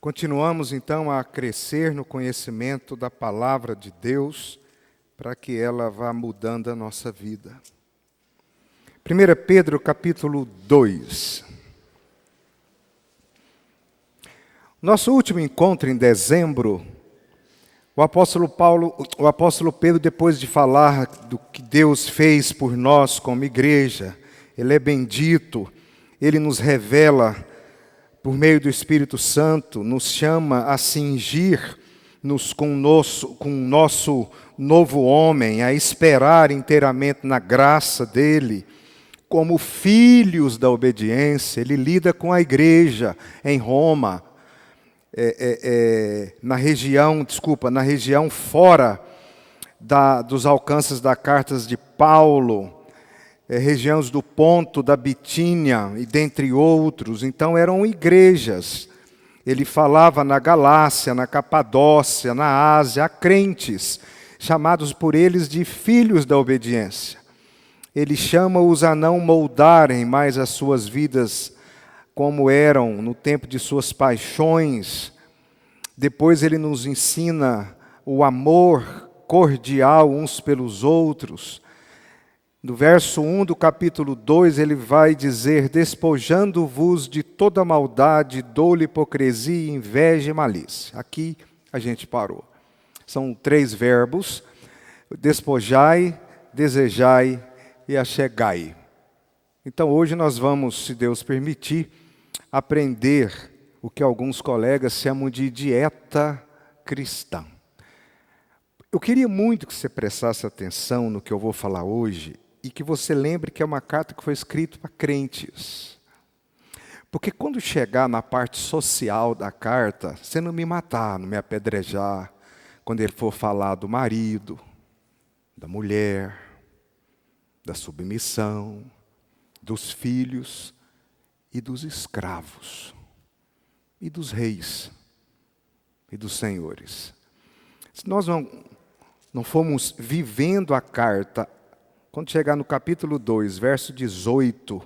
Continuamos então a crescer no conhecimento da palavra de Deus, para que ela vá mudando a nossa vida. 1 Pedro capítulo 2. Nosso último encontro em dezembro, o apóstolo Pedro, depois de falar do que Deus fez por nós como igreja, Ele é bendito, Ele nos revela por meio do Espírito Santo, nos chama a cingir-nos com o nosso novo homem, a esperar inteiramente na graça dEle, como filhos da obediência. Ele lida com a igreja em Roma, na região fora dos alcances das cartas de Paulo, regiões do Ponto, da Bitínia e dentre outros. Então eram igrejas. Ele falava na Galácia, na Capadócia, na Ásia, a crentes, chamados por eles de filhos da obediência. Ele chama-os a não moldarem mais as suas vidas como eram no tempo de suas paixões. Depois ele nos ensina o amor cordial uns pelos outros. No verso 1 do capítulo 2, ele vai dizer: despojando-vos de toda maldade, dolo, hipocrisia, inveja e malícia. Aqui a gente parou. São 3 verbos: despojai, desejai e achegai. Então hoje nós vamos, se Deus permitir, aprender o que alguns colegas chamam de dieta cristã. Eu queria muito que você prestasse atenção no que eu vou falar hoje e que você lembre que é uma carta que foi escrita para crentes. Porque quando chegar na parte social da carta, você não me matar, não me apedrejar, quando ele for falar do marido, da mulher, da submissão, dos filhos e dos escravos, e dos reis, e dos senhores. Se nós não formos vivendo a carta, quando chegar no capítulo 2, verso 18,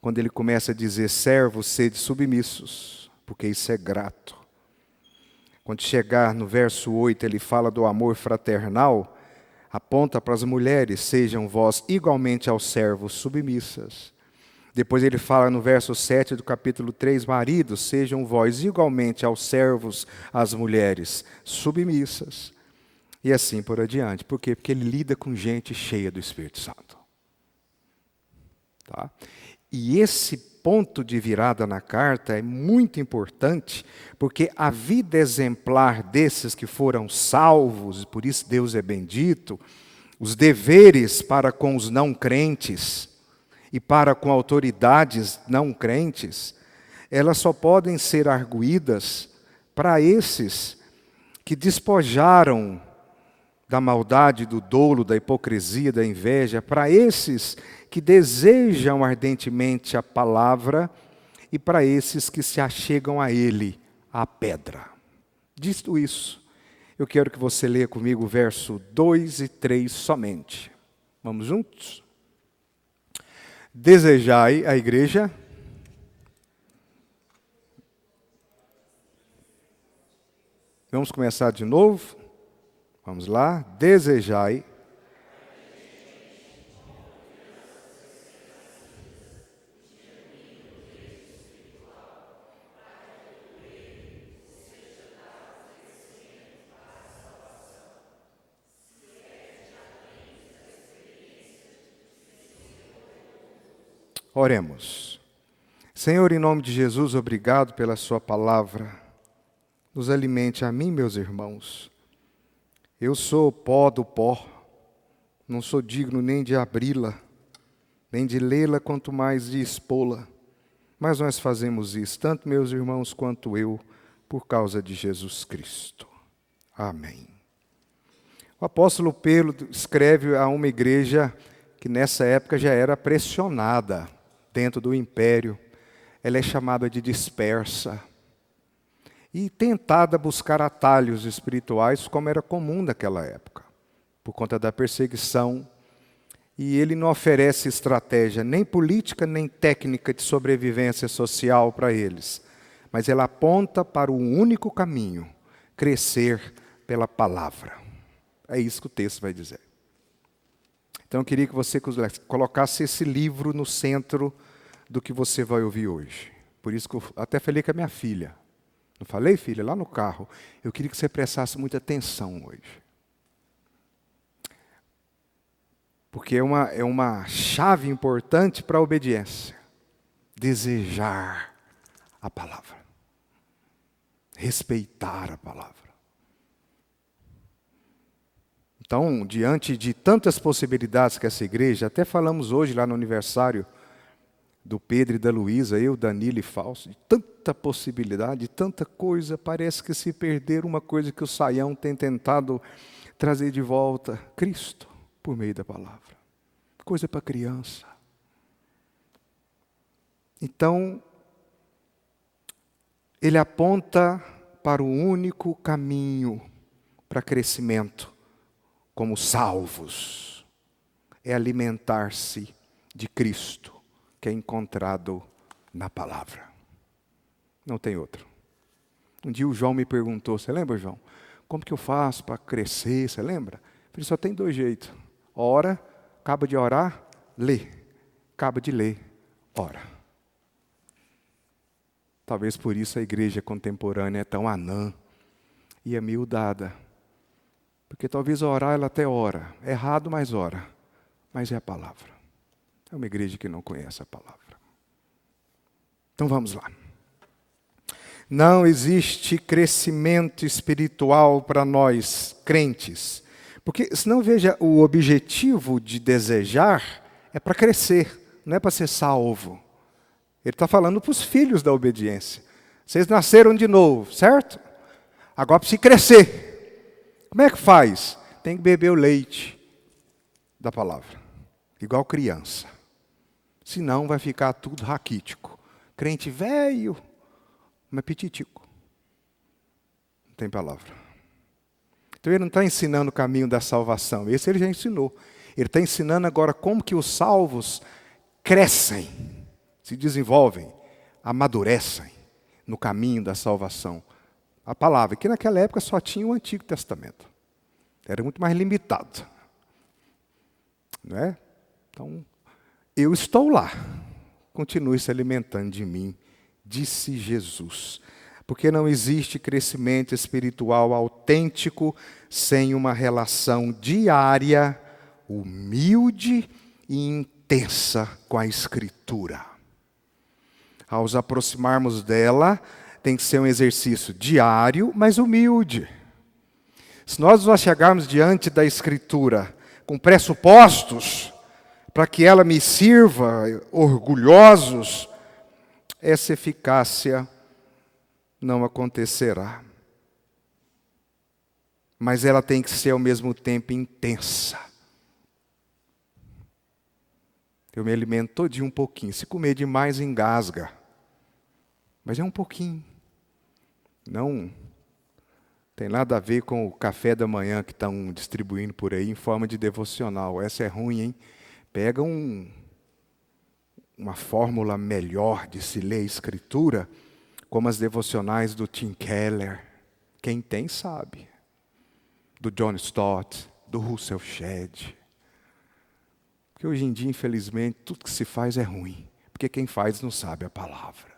quando ele começa a dizer: servos, sede submissos, porque isso é grato. Quando chegar no verso 8, ele fala do amor fraternal, aponta para as mulheres: sejam vós igualmente aos servos submissas. Depois ele fala no verso 7 do capítulo 3, maridos, sejam vós igualmente aos servos, às mulheres submissas. E assim por adiante. Por quê? Porque ele lida com gente cheia do Espírito Santo. Tá? E esse ponto de virada na carta é muito importante, porque a vida exemplar desses que foram salvos, e por isso Deus é bendito, os deveres para com os não crentes e para com autoridades não crentes, elas só podem ser arguídas para esses que despojaram da maldade, do dolo, da hipocrisia, da inveja, para esses que desejam ardentemente a palavra e para esses que se achegam a Ele, a pedra. Dito isso, eu quero que você leia comigo o verso 2 e 3 somente. Vamos juntos? Desejai, a igreja, vamos começar de novo? Vamos lá? Desejai. Oremos. Senhor, em nome de Jesus, obrigado pela sua palavra. Nos alimente a mim, meus irmãos. Eu sou pó do pó. Não sou digno nem de abri-la, nem de lê-la, quanto mais de expô-la. Mas nós fazemos isso, tanto meus irmãos quanto eu, por causa de Jesus Cristo. Amém. O apóstolo Pedro escreve a uma igreja que nessa época já era pressionada dentro do império. Ela é chamada de dispersa e tentada a buscar atalhos espirituais, como era comum naquela época, por conta da perseguição. E ele não oferece estratégia nem política, nem técnica de sobrevivência social para eles, mas ela aponta para o único caminho: crescer pela palavra. É isso que o texto vai dizer. Então eu queria que você colocasse esse livro no centro do que você vai ouvir hoje. Por isso que eu até falei com a minha filha. Não falei, filha? Lá no carro. Eu queria que você prestasse muita atenção hoje. Porque é uma chave importante para a obediência. Desejar a palavra. Respeitar a palavra. Então, diante de tantas possibilidades que essa igreja, até falamos hoje lá no aniversário do Pedro e da Luísa, eu, Danilo e Fausto, de tanta possibilidade, de tanta coisa, parece que se perder uma coisa que o Saião tem tentado trazer de volta: Cristo, por meio da palavra. Coisa para criança. Então, ele aponta para o único caminho para crescimento como salvos. É alimentar-se de Cristo, que é encontrado na palavra. Não tem outro. Um dia o João me perguntou, você lembra, João? Como que eu faço para crescer, você lembra? Eu falei, só tem 2 jeitos. Ora, acaba de orar, lê. Acaba de ler, ora. Talvez por isso a igreja contemporânea é tão anã e amiudada. Porque talvez orar ela até ora. Errado, mas ora. Mas é a palavra. É uma igreja que não conhece a palavra. Então vamos lá. Não existe crescimento espiritual para nós, crentes. Porque, senão, veja, o objetivo de desejar é para crescer, não é para ser salvo. Ele está falando para os filhos da obediência. Vocês nasceram de novo, certo? Agora precisa crescer. Como é que faz? Tem que beber o leite da palavra. Igual criança. Senão vai ficar tudo raquítico. Crente velho, mas pititico. Não tem palavra. Então ele não está ensinando o caminho da salvação. Esse ele já ensinou. Ele está ensinando agora como que os salvos crescem, se desenvolvem, amadurecem no caminho da salvação. A palavra, que naquela época só tinha o Antigo Testamento. Era muito mais limitado. Não é? Então, eu estou lá. Continue se alimentando de mim, disse Jesus. Porque não existe crescimento espiritual autêntico sem uma relação diária, humilde e intensa com a Escritura. Ao nos aproximarmos dela, tem que ser um exercício diário, mas humilde. Se nós nos chegarmos diante da Escritura com pressupostos para que ela me sirva, orgulhosos, essa eficácia não acontecerá. Mas ela tem que ser ao mesmo tempo intensa. Eu me alimento todinho um pouquinho. Se comer demais, engasga. Mas é um pouquinho. Não tem nada a ver com o café da manhã que estão distribuindo por aí em forma de devocional. Essa é ruim, hein? Pega uma fórmula melhor de se ler a Escritura, como as devocionais do Tim Keller. Quem tem sabe. Do John Stott, do Russell Shedd. Porque hoje em dia, infelizmente, tudo que se faz é ruim. Porque quem faz não sabe a palavra.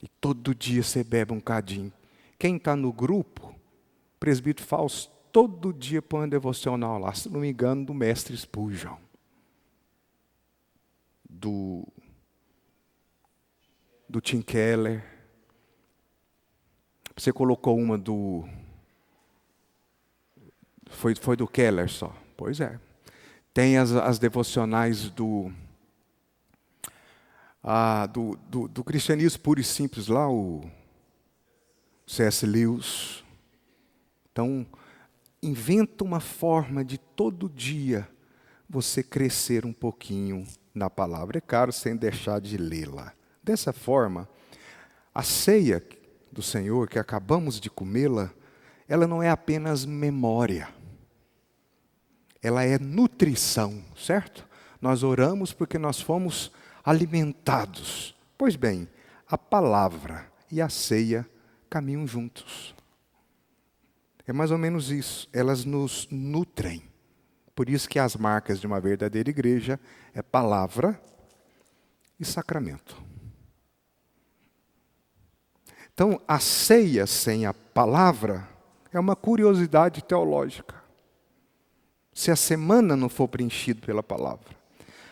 E todo dia você bebe um cadinho. Quem está no grupo, o presbítero Fausto, todo dia põe um devocional lá, se não me engano, do mestre Spurgeon. Do Tim Keller. Você colocou uma do... Foi do Keller só. Pois é. Tem as devocionais do cristianismo puro e simples lá, o C.S. Lewis. Então, inventa uma forma de todo dia você crescer um pouquinho na palavra. É claro, sem deixar de lê-la. Dessa forma, a ceia do Senhor, que acabamos de comê-la, ela não é apenas memória. Ela é nutrição, certo? Nós oramos porque nós fomos alimentados. Pois bem, a palavra e a ceia caminham juntos. É mais ou menos isso, elas nos nutrem. Por isso que as marcas de uma verdadeira igreja é palavra e sacramento. Então, a ceia sem a palavra é uma curiosidade teológica. Se a semana não for preenchida pela palavra.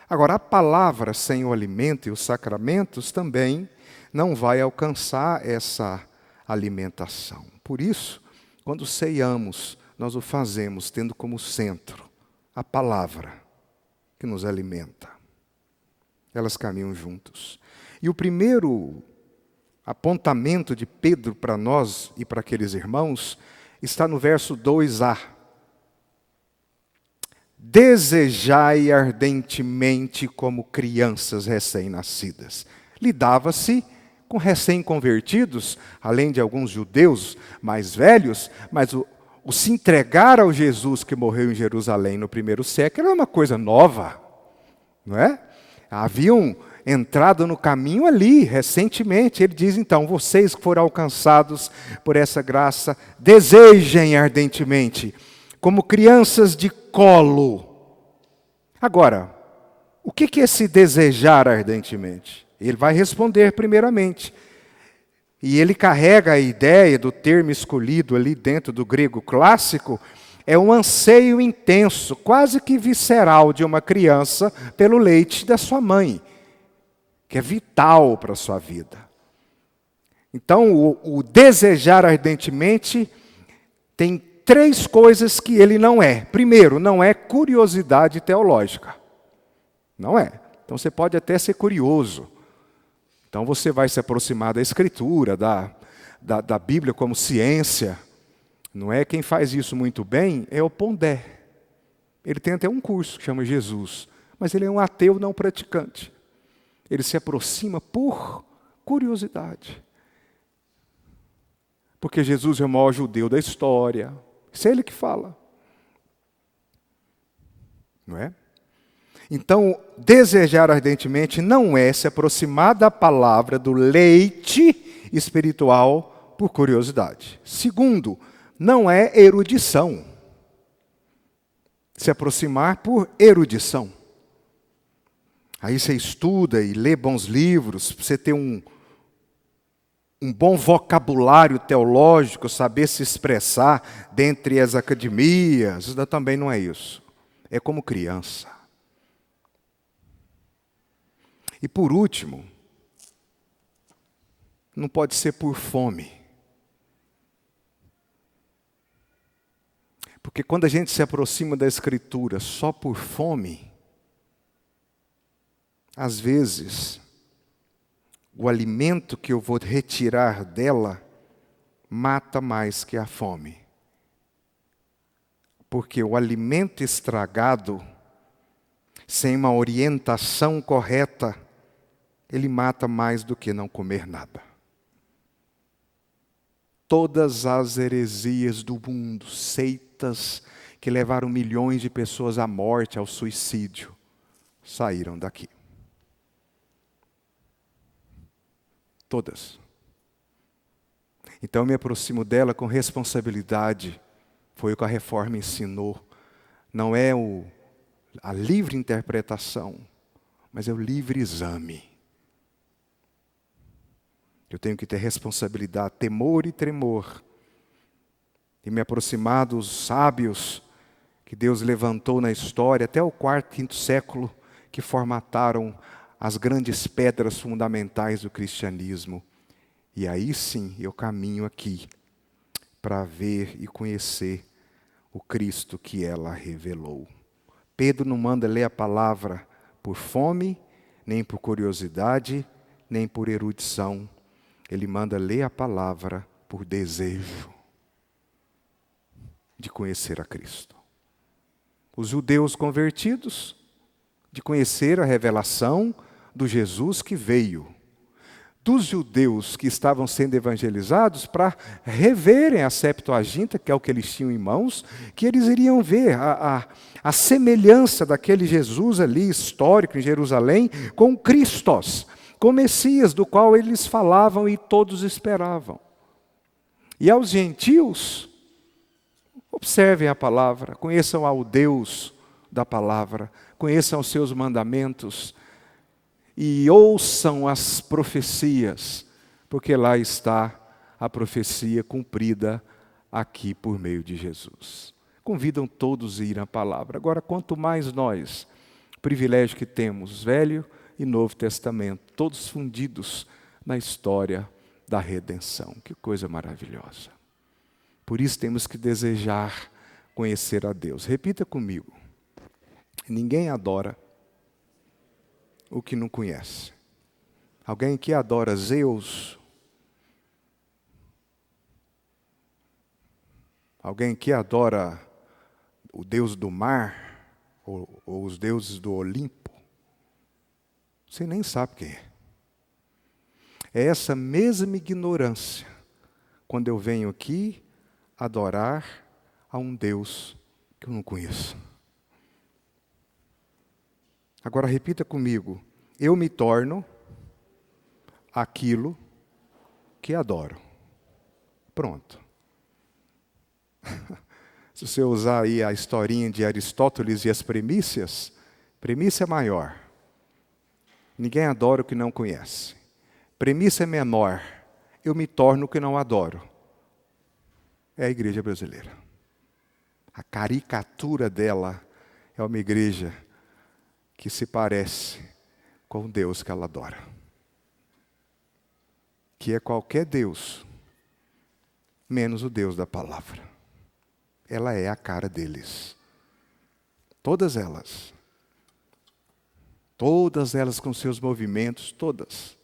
Agora, a palavra sem o alimento e os sacramentos também não vai alcançar essa alimentação. Por isso, quando ceiamos, nós o fazemos tendo como centro a palavra que nos alimenta. Elas caminham juntos. E o primeiro apontamento de Pedro para nós e para aqueles irmãos está no verso 2a. Desejai ardentemente como crianças recém-nascidas. Lidava-se com recém-convertidos, além de alguns judeus mais velhos, mas o se entregar ao Jesus que morreu em Jerusalém no primeiro século era uma coisa nova, não é? Haviam entrado no caminho ali, recentemente. Ele diz, então, vocês que foram alcançados por essa graça, desejem ardentemente, como crianças de colo. Agora, o que é esse desejar ardentemente? Ele vai responder primeiramente. E ele carrega a ideia do termo escolhido ali dentro do grego clássico, é um anseio intenso, quase que visceral de uma criança pelo leite da sua mãe, que é vital para a sua vida. Então, o desejar ardentemente tem 3 coisas que ele não é. Primeiro, não é curiosidade teológica. Não é. Então, você pode até ser curioso. Então, você vai se aproximar da Escritura, da Bíblia como ciência. Não é? Quem faz isso muito bem é o Pondé. Ele tem até um curso que chama Jesus, mas ele é um ateu não praticante. Ele se aproxima por curiosidade. Porque Jesus é o maior judeu da história. Isso é ele que fala. Não é? Então, desejar ardentemente não é se aproximar da palavra, do leite espiritual, por curiosidade. Segundo, não é erudição. Se aproximar por erudição. Aí você estuda e lê bons livros, você ter um bom vocabulário teológico, saber se expressar dentre as academias. Isso também não é isso. É como criança. E por último, não pode ser por fome. Porque quando a gente se aproxima da Escritura só por fome, às vezes, o alimento que eu vou retirar dela mata mais que a fome. Porque o alimento estragado, sem uma orientação correta, ele mata mais do que não comer nada. Todas as heresias do mundo, seitas que levaram milhões de pessoas à morte, ao suicídio, saíram daqui. Todas. Então eu me aproximo dela com responsabilidade. Foi o que a reforma ensinou. Não é a livre interpretação, mas é o livre exame. Eu tenho que ter responsabilidade, temor e tremor. E me aproximar dos sábios que Deus levantou na história, até o 4º, 5º século, que formataram as grandes pedras fundamentais do cristianismo. E aí sim eu caminho aqui para ver e conhecer o Cristo que ela revelou. Pedro não manda ler a palavra por fome, nem por curiosidade, nem por erudição. Ele manda ler a palavra por desejo de conhecer a Cristo. Os judeus convertidos, de conhecer a revelação do Jesus que veio. dos judeus que estavam sendo evangelizados para reverem a Septuaginta, que é o que eles tinham em mãos, que eles iriam ver a semelhança daquele Jesus ali, histórico em Jerusalém, com Christos, com o Messias, do qual eles falavam e todos esperavam. E aos gentios, observem a palavra, conheçam ao Deus da palavra, conheçam os seus mandamentos, e ouçam as profecias, porque lá está a profecia cumprida aqui por meio de Jesus. Convidam todos a ir à palavra. Agora, quanto mais nós, o privilégio que temos, Velho e Novo Testamento, todos fundidos na história da redenção. Que coisa maravilhosa. Por isso temos que desejar conhecer a Deus. Repita comigo. Ninguém adora o que não conhece. Alguém que adora Zeus, alguém que adora o Deus do mar, ou os deuses do Olimpo, você nem sabe quem é. É essa mesma ignorância, quando eu venho aqui adorar a um Deus que eu não conheço. Agora repita comigo, eu me torno aquilo que adoro. Pronto. Se você usar aí a historinha de Aristóteles e as premissas, premissa maior. Ninguém adora o que não conhece. Premissa menor, eu me torno o que não adoro. É a igreja brasileira. A caricatura dela é uma igreja que se parece com o Deus que ela adora. Que é qualquer Deus, menos o Deus da palavra. Ela é a cara deles. Todas elas com seus movimentos, todas,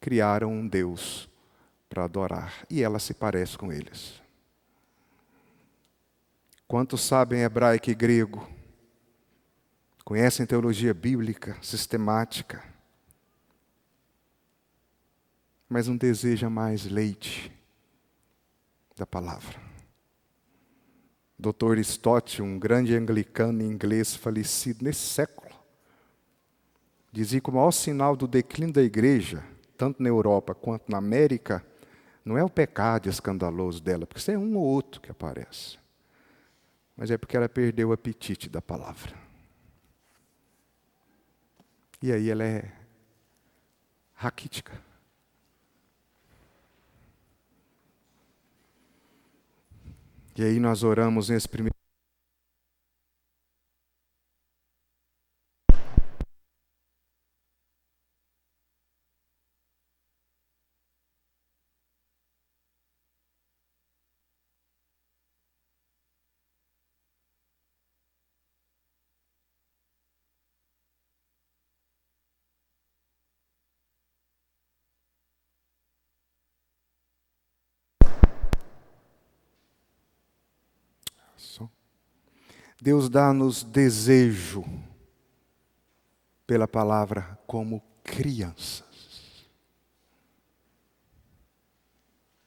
criaram um Deus para adorar. E ela se parece com eles. Quantos sabem hebraico e grego? Conhecem teologia bíblica, sistemática, mas não deseja mais leite da palavra. Dr. Stott, um grande anglicano inglês falecido nesse século, dizia que o maior sinal do declínio da igreja, tanto na Europa quanto na América, não é o pecado escandaloso dela, porque isso é um ou outro que aparece, mas é porque ela perdeu o apetite da palavra. E aí ela é raquítica. E aí nós oramos nesse primeiro. Deus dá-nos desejo pela palavra como crianças.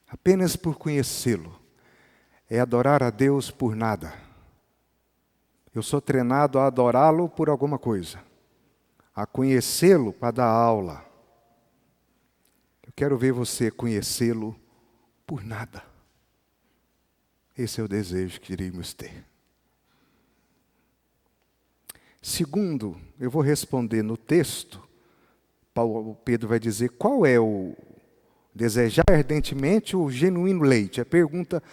Apenas por conhecê-lo. É adorar a Deus por nada. Eu sou treinado a adorá-lo por alguma coisa. A conhecê-lo para dar aula. Eu quero ver você conhecê-lo por nada. Esse é o desejo que iríamos ter. Segundo, eu vou responder no texto, Pedro vai dizer qual é o desejar ardentemente o genuíno leite. A pergunta,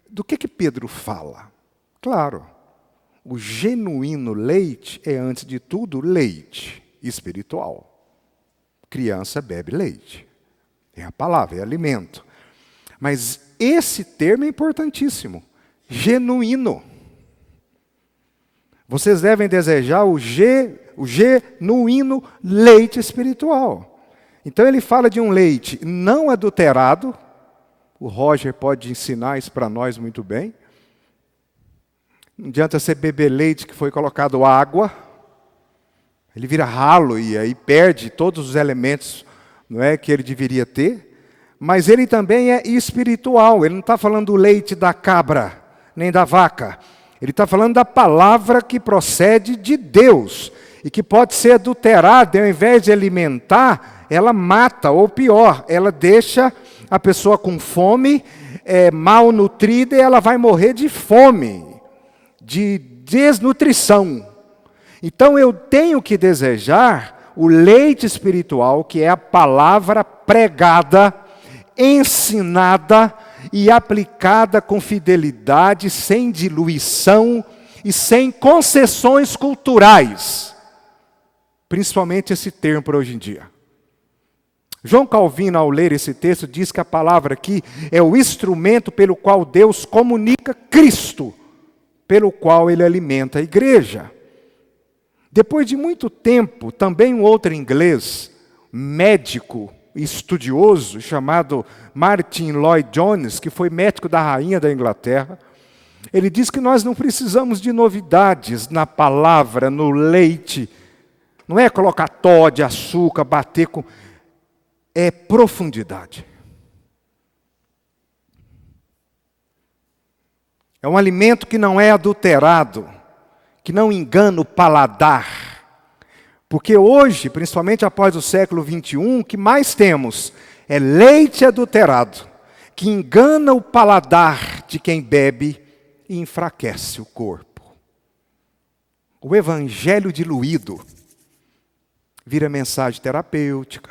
do que Pedro fala? Claro, o genuíno leite é, antes de tudo, leite espiritual. Criança bebe leite. É a palavra, é alimento. Mas esse termo é importantíssimo. Genuíno. Vocês devem desejar o genuíno leite espiritual. Então ele fala de um leite não adulterado. O Roger pode ensinar isso para nós muito bem. Não adianta você beber leite que foi colocado água. Ele vira ralo e aí perde todos os elementos não é, que ele deveria ter, mas ele também é espiritual. Ele não está falando do leite da cabra, nem da vaca. Ele está falando da palavra que procede de Deus e que pode ser adulterada, e ao invés de alimentar, ela mata, ou pior, ela deixa a pessoa com fome, malnutrida, e ela vai morrer de fome, de desnutrição. Então eu tenho que desejar o leite espiritual, que é a palavra pregada, ensinada e aplicada com fidelidade, sem diluição e sem concessões culturais. Principalmente esse termo para hoje em dia. João Calvino, ao ler esse texto, diz que a palavra aqui é o instrumento pelo qual Deus comunica Cristo, pelo qual ele alimenta a igreja. Depois de muito tempo, também um outro inglês, médico e estudioso, chamado Martin Lloyd Jones, que foi médico da rainha da Inglaterra, ele diz que nós não precisamos de novidades na palavra, no leite. Não é colocar Toddy, açúcar, bater com... É profundidade. É um alimento que não é adulterado, que não engana o paladar. Porque hoje, principalmente após o século XXI, o que mais temos é leite adulterado, que engana o paladar de quem bebe e enfraquece o corpo. O evangelho diluído vira mensagem terapêutica.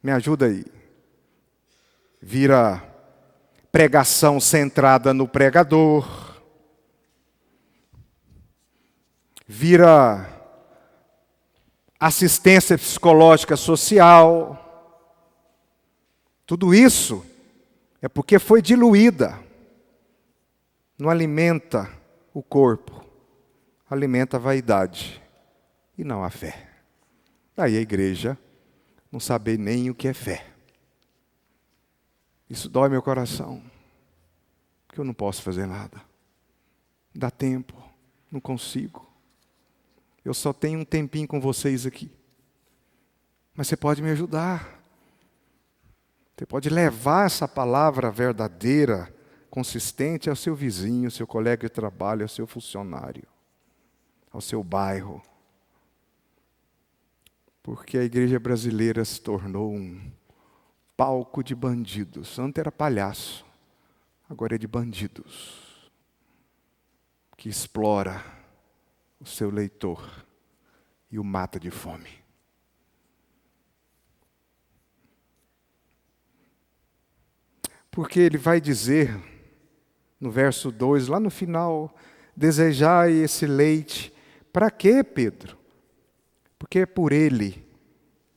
Me ajuda aí. Vira pregação centrada no pregador. Vira assistência psicológica social. Tudo isso é porque foi diluída. Não alimenta o corpo, alimenta a vaidade e não a fé. Aí a igreja não sabe nem o que é fé. Isso dói meu coração, porque eu não posso fazer nada. Não dá tempo, não consigo. Eu só tenho um tempinho com vocês aqui. Mas você pode me ajudar. Você pode levar essa palavra verdadeira, consistente ao seu vizinho, ao seu colega de trabalho, ao seu funcionário, ao seu bairro. Porque a igreja brasileira se tornou um palco de bandidos. Antes era palhaço, agora é de bandidos. Que explora o seu leitor e o mata de fome. Porque ele vai dizer, no verso 2, lá no final, desejai esse leite. Para quê, Pedro? Porque é por ele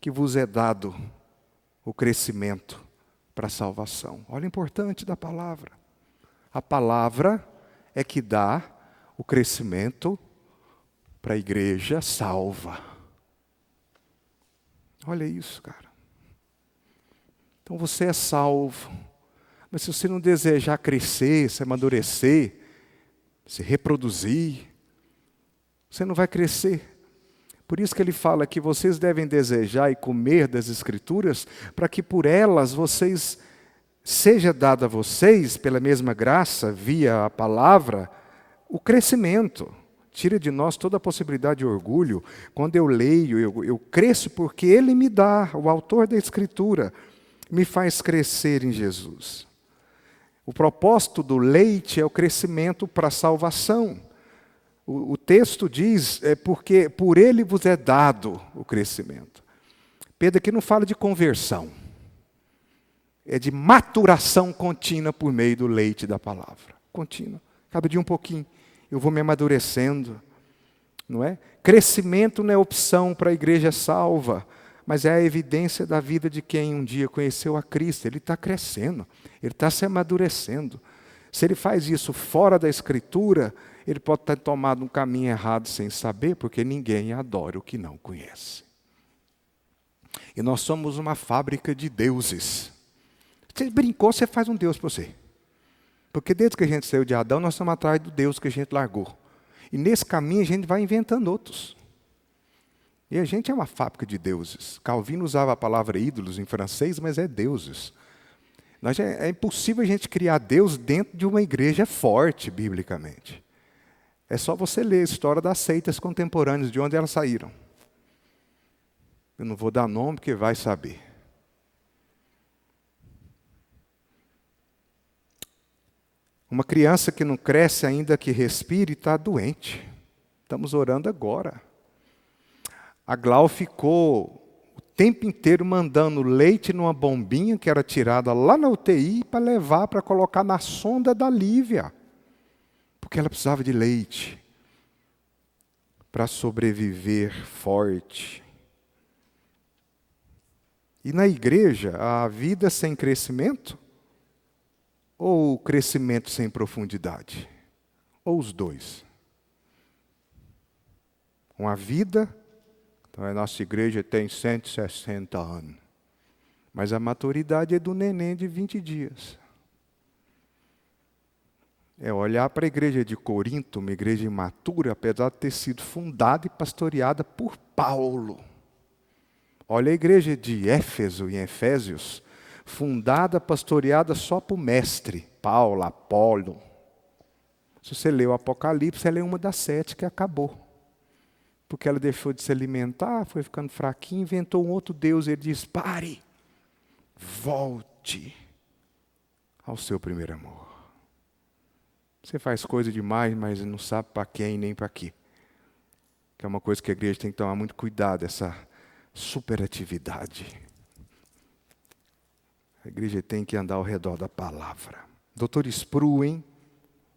que vos é dado o crescimento para a salvação. Olha o importante da palavra. A palavra é que dá o crescimento para a igreja salva. Olha isso, cara. Então você é salvo. Mas se você não desejar crescer, se amadurecer, se reproduzir, você não vai crescer. Por isso que ele fala que vocês devem desejar e comer das Escrituras, para que por elas seja dado a vocês, pela mesma graça, via a palavra, o crescimento. Tira de nós toda a possibilidade de orgulho. Quando eu leio, eu cresço porque Ele me dá, o autor da Escritura, me faz crescer em Jesus. O propósito do leite é o crescimento para a salvação. O texto diz, porque por ele vos é dado o crescimento. Pedro aqui não fala de conversão. É de maturação contínua por meio do leite da palavra. Contínua. Cada dia um pouquinho. Eu vou me amadurecendo. Não é? Crescimento não é opção para a igreja salva, mas é a evidência da vida de quem um dia conheceu a Cristo. Ele está crescendo. Ele está se amadurecendo. Se ele faz isso fora da Escritura, ele pode ter tomado um caminho errado sem saber, porque ninguém adora o que não conhece. E nós somos uma fábrica de deuses. Você brincou, você faz um Deus para você. Porque desde que a gente saiu de Adão, nós estamos atrás do Deus que a gente largou. E nesse caminho a gente vai inventando outros. E a gente é uma fábrica de deuses. Calvino usava a palavra ídolos em francês, mas é deuses. É impossível a gente criar Deus dentro de uma igreja forte, biblicamente. É só você ler a história das seitas contemporâneas, de onde elas saíram. Eu não vou dar nome, porque vai saber. Uma criança que não cresce ainda, que respira, está doente. Estamos orando agora. A Glau ficou o tempo inteiro mandando leite numa bombinha que era tirada lá na UTI para levar para colocar na sonda da Lívia. Porque ela precisava de leite para sobreviver forte. E na igreja, a vida sem crescimento ou crescimento sem profundidade? Ou os dois? Uma vida, então a nossa igreja tem 160 anos, mas a maturidade é do neném de 20 dias. É olhar para a igreja de Corinto, uma igreja imatura, apesar de ter sido fundada e pastoreada por Paulo. Olha a igreja de Éfeso, em Efésios, fundada, pastoreada só por mestre, Paulo, Apolo. Se você lê o Apocalipse, você lê uma das 7 que acabou. Porque ela deixou de se alimentar, foi ficando fraquinha, inventou um outro Deus, e ele diz, pare, volte ao seu primeiro amor. Você faz coisa demais, mas não sabe para quem nem para quê. Que é uma coisa que a igreja tem que tomar muito cuidado, essa superatividade. A igreja tem que andar ao redor da palavra. Dr. Spruhen,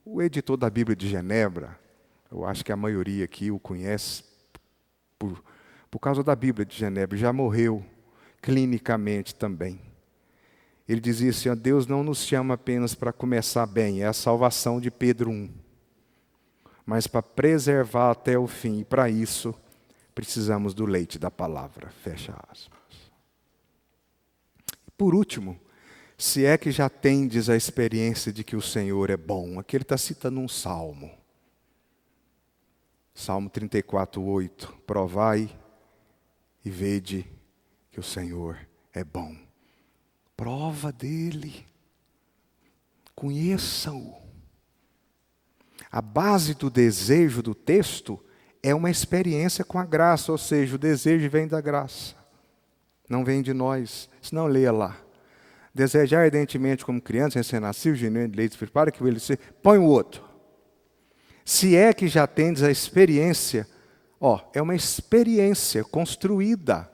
o editor da Bíblia de Genebra, eu acho que a maioria aqui o conhece por causa da Bíblia de Genebra, já morreu clinicamente também. Ele dizia assim, Deus não nos chama apenas para começar bem, é a salvação de Pedro 1, mas para preservar até o fim, e para isso precisamos do leite da palavra, fecha aspas. Por último, se é que já tendes a experiência de que o Senhor é bom, aqui ele está citando um salmo. Salmo 34:8, provai e vede que o Senhor é bom. Prova dele, conheçam-o. A base do desejo do texto é uma experiência com a graça, ou seja, o desejo vem da graça, não vem de nós, senão leia lá. Desejar ardentemente como criança, recém-nascido, genuíno de leite, prepara que ele se põe o outro. Se é que já tendes a experiência, é uma experiência construída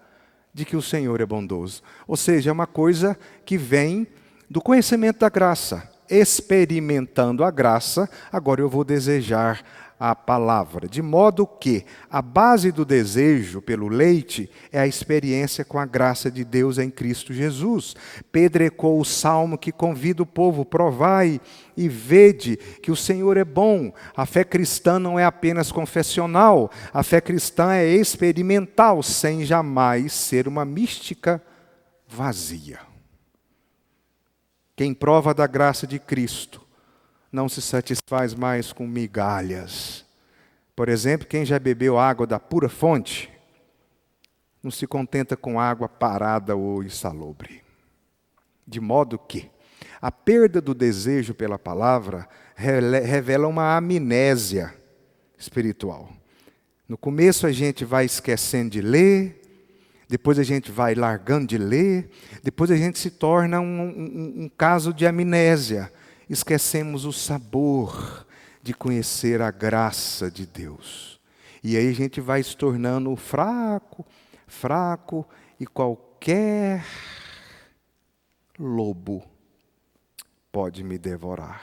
de que o Senhor é bondoso. Ou seja, é uma coisa que vem do conhecimento da graça. Experimentando a graça, agora eu vou desejar a palavra. De modo que a base do desejo pelo leite é a experiência com a graça de Deus em Cristo Jesus. Pedro ecoou o salmo que convida o povo, provai e vede que o Senhor é bom. A fé cristã não é apenas confessional, a fé cristã é experimental, sem jamais ser uma mística vazia. Quem prova da graça de Cristo não se satisfaz mais com migalhas. Por exemplo, quem já bebeu água da pura fonte, não se contenta com água parada ou insalubre. De modo que a perda do desejo pela palavra revela uma amnésia espiritual. No começo a gente vai esquecendo de ler, depois a gente vai largando de ler, depois a gente se torna um caso de amnésia. Esquecemos o sabor de conhecer a graça de Deus. E aí a gente vai se tornando fraco, e qualquer lobo pode me devorar.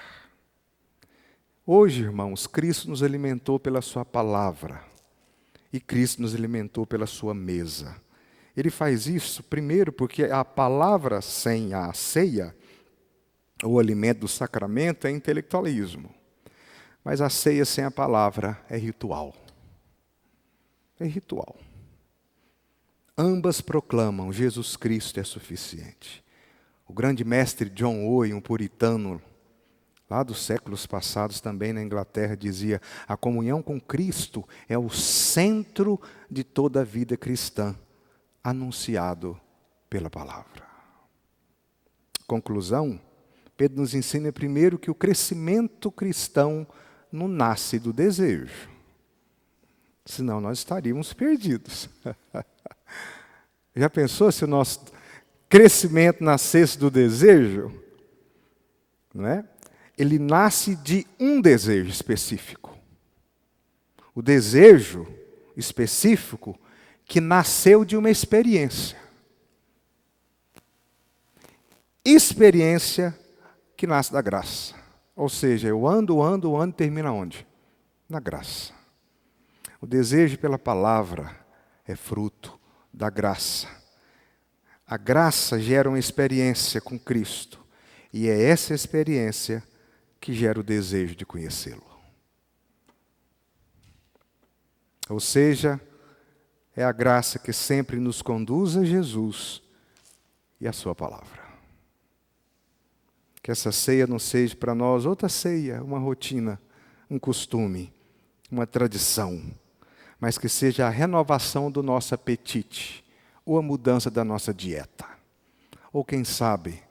Hoje, irmãos, Cristo nos alimentou pela sua palavra e Cristo nos alimentou pela sua mesa. Ele faz isso, primeiro, porque a palavra sem a ceia, o alimento do sacramento, é intelectualismo. Mas a ceia sem a palavra é ritual. É ritual. Ambas proclamam Jesus Cristo é suficiente. O grande mestre John Owen, um puritano lá dos séculos passados também na Inglaterra, dizia: a comunhão com Cristo é o centro de toda a vida cristã, anunciado pela palavra. Conclusão, Pedro nos ensina primeiro que o crescimento cristão não nasce do desejo, senão nós estaríamos perdidos. Já pensou se o nosso crescimento nascesse do desejo? Não é? Ele nasce de um desejo específico. O desejo específico que nasceu de uma experiência. Experiência que nasce da graça. Ou seja, eu ando e termina onde? Na graça. O desejo pela palavra é fruto da graça. A graça gera uma experiência com Cristo. E é essa experiência que gera o desejo de conhecê-lo. Ou seja, é a graça que sempre nos conduz a Jesus e a sua palavra. Que essa ceia não seja para nós outra ceia, uma rotina, um costume, uma tradição, mas que seja a renovação do nosso apetite, ou a mudança da nossa dieta. Ou quem sabe,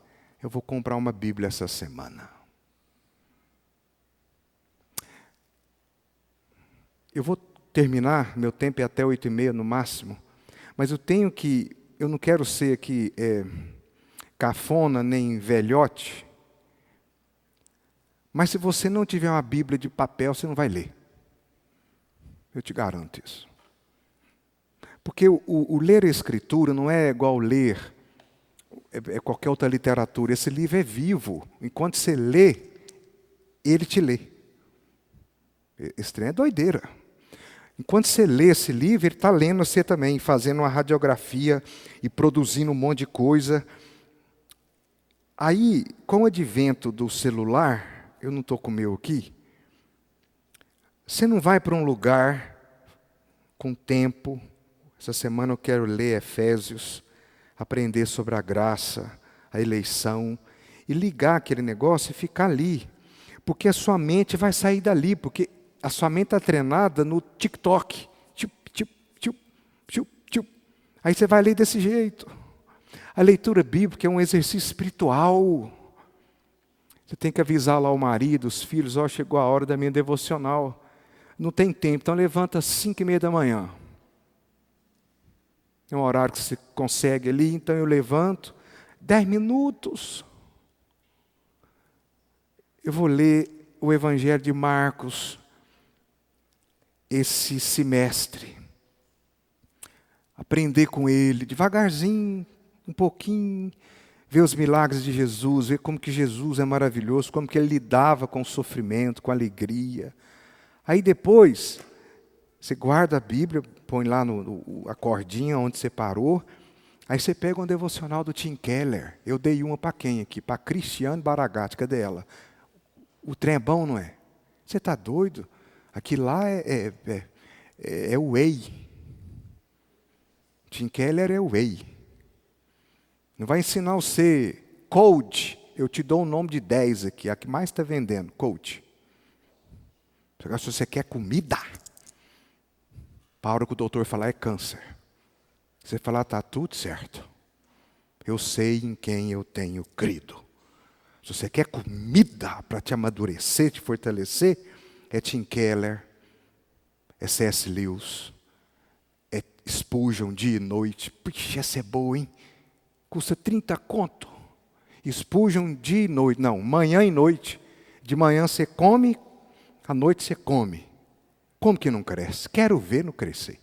eu vou comprar uma Bíblia essa semana. Eu vou terminar, meu tempo é até 8h30 no máximo, mas eu não quero ser aqui cafona nem velhote, mas se você não tiver uma Bíblia de papel, você não vai ler. Eu te garanto isso. Porque o ler a Escritura não é igual ler qualquer outra literatura. Esse livro é vivo. Enquanto você lê, ele te lê. Esse trem é doideira. Enquanto você lê esse livro, ele está lendo você também, fazendo uma radiografia e produzindo um monte de coisa. Aí, com o advento do celular, eu não estou com o meu aqui, você não vai para um lugar com tempo. Essa semana eu quero ler Efésios, aprender sobre a graça, a eleição, e ligar aquele negócio e ficar ali. Porque a sua mente vai sair dali, porque a sua mente está treinada no TikTok. Aí você vai ler desse jeito. A leitura bíblica é um exercício espiritual. Você tem que avisar lá o marido, os filhos: ó, chegou a hora da minha devocional. Não tem tempo, então levanta às 5h30 da manhã. É um horário que você consegue ali, então eu levanto. 10 minutos. Eu vou ler o Evangelho de Marcos esse semestre. Aprender com ele, devagarzinho, um pouquinho. Ver os milagres de Jesus, ver como que Jesus é maravilhoso, como que ele lidava com o sofrimento, com a alegria. Aí depois, você guarda a Bíblia, põe lá a cordinha onde você parou, aí você pega um devocional do Tim Keller. Eu dei uma para quem aqui? Para Cristiane Baragatti, cadê ela? O trem é bom, não é? Você está doido? Aquilo lá é whey. Tim Keller é whey. Não vai ensinar você coach. Eu te dou um nome de 10 aqui, a que mais está vendendo, coach. Se você quer comida, para a hora que o doutor falar é câncer. Você falar, está tudo certo. Eu sei em quem eu tenho crido. Se você quer comida para te amadurecer, te fortalecer, é Tim Keller, é C.S. Lewis, é Spurgeon dia e noite. Puxa, essa é boa, hein? Custa 30 conto. Spurgeon dia e noite. Não, manhã e noite. De manhã você come, à noite você come. Como que não cresce? Quero ver não crescer.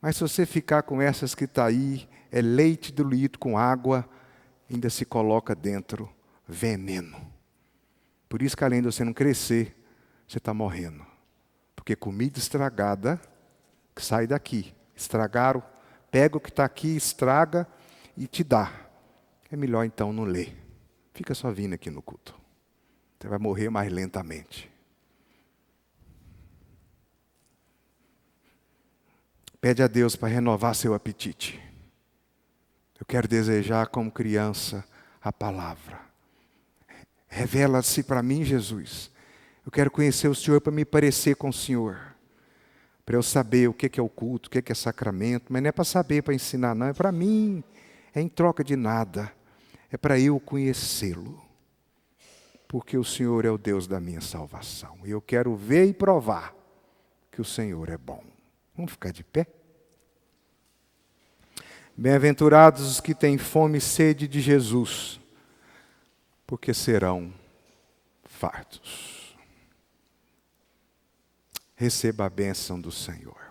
Mas se você ficar com essas que está aí, é leite diluído com água, ainda se coloca dentro veneno. Por isso que além de você não crescer, você está morrendo. Porque comida estragada, que sai daqui, estragaram, pega o que está aqui, estraga e te dá. É melhor então não ler. Fica só vindo aqui no culto. Você vai morrer mais lentamente. Pede a Deus para renovar seu apetite. Eu quero desejar como criança a palavra. Revela-se para mim, Jesus. Eu quero conhecer o Senhor para me parecer com o Senhor. Para eu saber o que é o culto, o que é sacramento. Mas não é para saber, para ensinar, não. É para mim. É em troca de nada. É para eu conhecê-lo. Porque o Senhor é o Deus da minha salvação. E eu quero ver e provar que o Senhor é bom. Vamos ficar de pé? Bem-aventurados os que têm fome e sede de Jesus, porque serão fartos. Receba a bênção do Senhor.